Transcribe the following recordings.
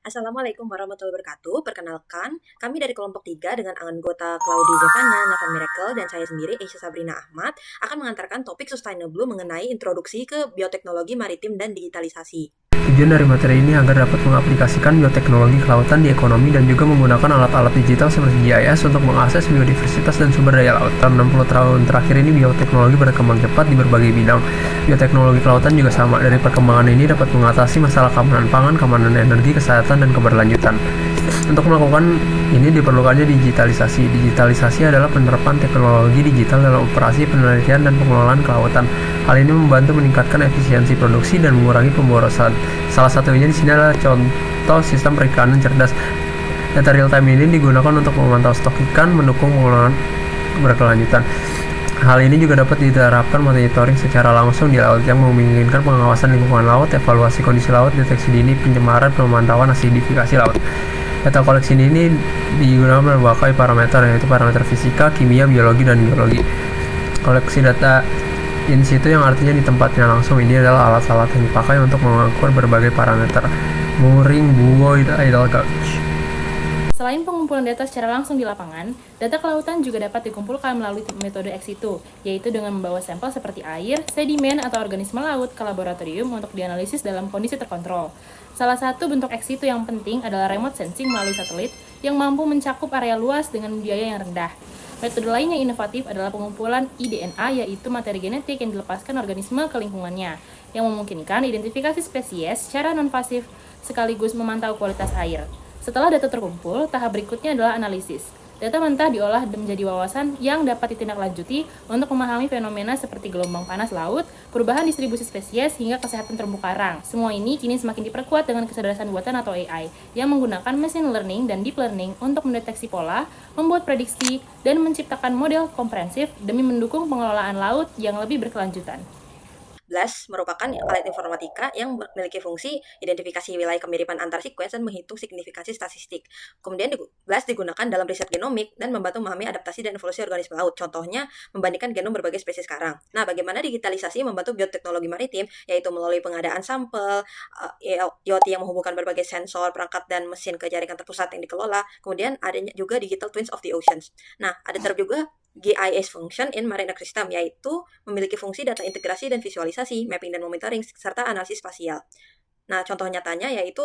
Assalamualaikum warahmatullahi wabarakatuh. Perkenalkan, kami dari kelompok 3 dengan anggota Claudia Zevanya, Nafa Miracle, dan saya sendiri, Aisha Sabrina Ahmad, akan mengantarkan topik Sustainable mengenai introduksi ke bioteknologi maritim dan digitalisasi. Tujuan dari materi ini agar dapat mengaplikasikan bioteknologi kelautan di ekonomi dan juga menggunakan alat-alat digital seperti GIS untuk mengakses biodiversitas dan sumber daya laut. Dalam 60 tahun terakhir ini bioteknologi berkembang cepat di berbagai bidang. Bioteknologi kelautan juga sama. Dari perkembangan ini dapat mengatasi masalah keamanan pangan, keamanan energi, kesehatan, dan keberlanjutan. Untuk melakukan ini diperlukannya digitalisasi. Digitalisasi adalah penerapan teknologi digital dalam operasi penelitian dan pengelolaan kelautan. Hal ini membantu meningkatkan efisiensi produksi dan mengurangi pemborosan. Salah satunya di sini adalah contoh sistem perikanan cerdas. Data real time ini digunakan untuk memantau stok ikan, mendukung pengelolaan berkelanjutan. Hal ini juga dapat diterapkan monitoring secara langsung di laut yang memungkinkan pengawasan lingkungan laut, evaluasi kondisi laut, deteksi dini pencemaran, pemantauan asidifikasi laut. Data koleksi ini digunakan berbagai parameter, yaitu parameter fisika, kimia, biologi, dan geologi. Koleksi data in situ yang artinya di tempatnya langsung, ini adalah alat-alat yang dipakai untuk mengukur berbagai parameter. Mooring, buoy, idle gauge. Selain pengumpulan data secara langsung di lapangan, data kelautan juga dapat dikumpulkan melalui metode ex situ, yaitu dengan membawa sampel seperti air, sedimen, atau organisme laut ke laboratorium untuk dianalisis dalam kondisi terkontrol. Salah satu bentuk ex situ yang penting adalah remote sensing melalui satelit yang mampu mencakup area luas dengan biaya yang rendah. Metode lain yang inovatif adalah pengumpulan eDNA, yaitu materi genetik yang dilepaskan organisme ke lingkungannya, yang memungkinkan identifikasi spesies secara non-invasif sekaligus memantau kualitas air. Setelah data terkumpul, tahap berikutnya adalah analisis. Data mentah diolah menjadi wawasan yang dapat ditindaklanjuti untuk memahami fenomena seperti gelombang panas laut, perubahan distribusi spesies, hingga kesehatan terumbu karang. Semua ini kini semakin diperkuat dengan kecerdasan buatan atau AI, yang menggunakan machine learning dan deep learning untuk mendeteksi pola, membuat prediksi, dan menciptakan model komprehensif demi mendukung pengelolaan laut yang lebih berkelanjutan. BLAST merupakan alat informatika yang memiliki fungsi identifikasi wilayah kemiripan antar sekuens dan menghitung signifikansi statistik. Kemudian BLAST digunakan dalam riset genomik dan membantu memahami adaptasi dan evolusi organisme laut. Contohnya, membandingkan genom berbagai spesies karang. Nah, bagaimana digitalisasi membantu bioteknologi maritim, yaitu melalui pengadaan sampel, IoT yang menghubungkan berbagai sensor, perangkat, dan mesin ke jaringan terpusat yang dikelola. Kemudian adanya juga digital twins of the oceans. Nah, ada juga GIS function in marine ecosystem, yaitu memiliki fungsi data integrasi dan visualisasi, mapping dan monitoring, serta analisis spasial. Nah, contoh nyatanya yaitu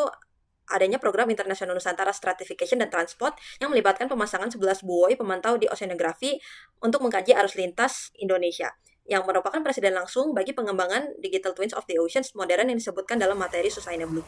adanya program Internasional Nusantara Stratification dan Transport yang melibatkan pemasangan 11 buoy pemantau di oceanografi untuk mengkaji arus lintas Indonesia, yang merupakan presiden langsung bagi pengembangan digital twins of the oceans modern yang disebutkan dalam materi Sustainable.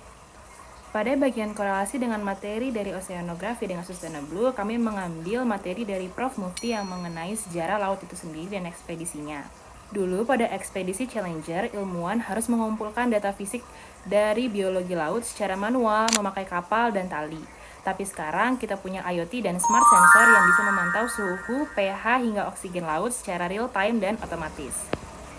Pada bagian korelasi dengan materi dari oceanografi dengan sustainable, kami mengambil materi dari Prof. Mufti yang mengenai sejarah laut itu sendiri dan ekspedisinya. Dulu pada ekspedisi Challenger, ilmuwan harus mengumpulkan data fisik dari biologi laut secara manual, memakai kapal dan tali. Tapi sekarang kita punya IoT dan smart sensor yang bisa memantau suhu, pH, hingga oksigen laut secara real time dan otomatis.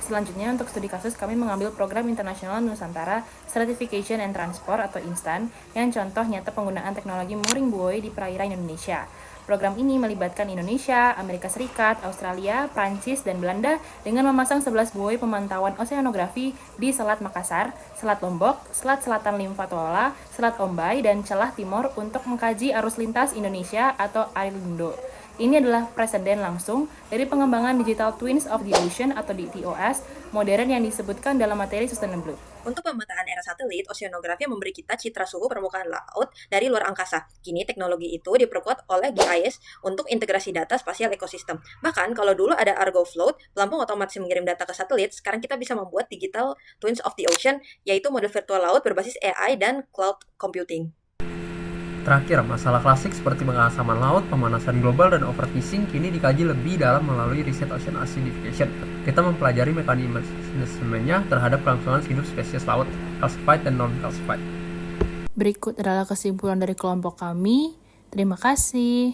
Selanjutnya, untuk studi kasus, kami mengambil program Internasional Nusantara Stratification and Transport atau INSTAN, yang contoh nyata penggunaan teknologi mooring buoy di perairan Indonesia. Program ini melibatkan Indonesia, Amerika Serikat, Australia, Prancis, dan Belanda dengan memasang 11 buoy pemantauan oceanografi di Selat Makassar, Selat Lombok, Selat Selatan Limfatola, Selat Ombay, dan Celah Timur untuk mengkaji arus lintas Indonesia atau AILINDO. Ini adalah preseden langsung dari pengembangan Digital Twins of the Ocean atau DTOS modern yang disebutkan dalam materi Sustainable. Untuk pemetaan era satelit, oceanografi memberi kita citra suhu permukaan laut dari luar angkasa. Kini teknologi itu diperkuat oleh GIS untuk integrasi data spasial ekosistem. Bahkan kalau dulu ada Argo Float, pelampung otomatis mengirim data ke satelit, sekarang kita bisa membuat digital twins of the ocean, yaitu model virtual laut berbasis AI dan cloud computing. Terakhir, masalah klasik seperti pengasaman laut, pemanasan global, dan overfishing kini dikaji lebih dalam melalui riset ocean acidification. Kita mempelajari mekanismenya terhadap kelangsungan hidup spesies laut, calcified dan non-calcified. Berikut adalah kesimpulan dari kelompok kami. Terima kasih.